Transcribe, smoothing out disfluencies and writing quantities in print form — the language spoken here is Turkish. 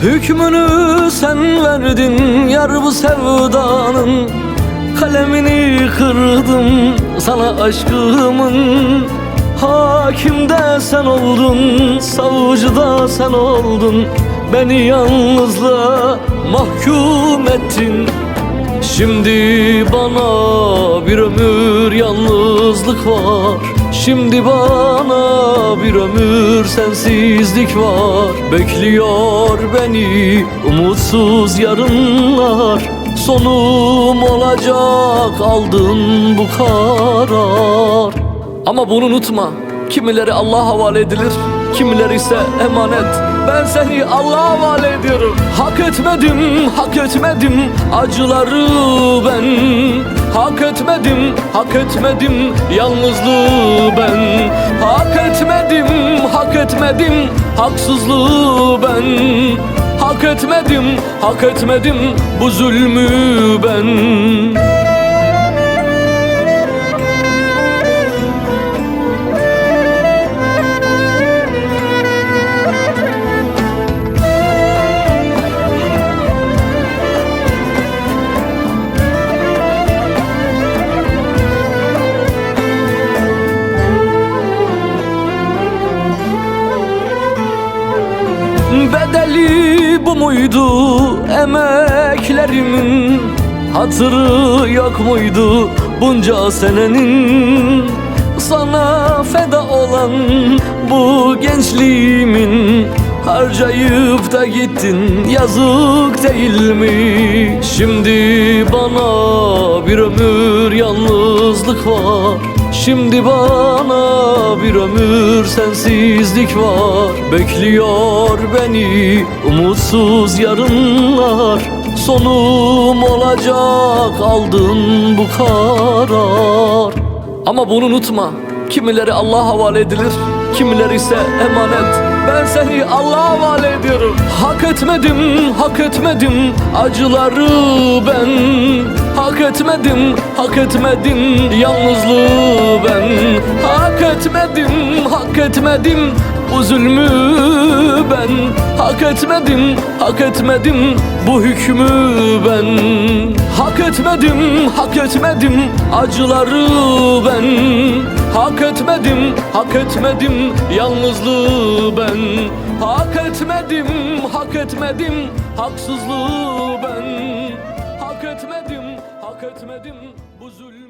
Hükmünü sen verdin yar bu sevdanın, kalemini kırdım sana aşkımın. Hakim de sen oldun, savcı da sen oldun, beni yalnızlığa mahkum ettin. Şimdi bana bir ömür yalnızlık var, şimdi bana bir ömür sensizlik var. Bekliyor beni umutsuz yarınlar, sonum olacak aldın bu karar. Ama bunu unutma, kimileri Allah'a havale edilir, kimileri ise emanet. Ben seni Allah'a havale ediyorum. Hak etmedim, hak etmedim acıları ben. Hak etmedim, hak etmedim yalnızlığı ben. Hak etmedim, hak etmedim haksızlığı ben. Hak etmedim, hak etmedim bu zulmü ben. Bedeli bu muydu emeklerimin, hatırı yok muydu bunca senenin? Sana feda olan bu gençliğimin, harcayıp da gittin, yazık değil mi? Şimdi bana bir ömür yalnızlık var, şimdi bana bir ömür sensizlik var. Bekliyor beni umutsuz yarınlar, sonum olacak aldın bu karar. Ama bunu unutma, kimileri Allah'a havale edilir, kimileri ise emanet. Ben seni Allah'a havale ediyorum. Hak etmedim, hak etmedim acıları ben. Hak etmedim, hak etmedim yalnızlığı ben. Hak etmedim, hak etmedim bu zulmü ben. Hak etmedim, hak etmedim bu hükmü ben. Hak etmedim, hak etmedim acıları ben. Hak etmedim, hak etmedim yalnızlığı ben. Hak etmedim, hak etmedim haksızlığı ben. Hak etmedim, hak etmedim bu zulmü.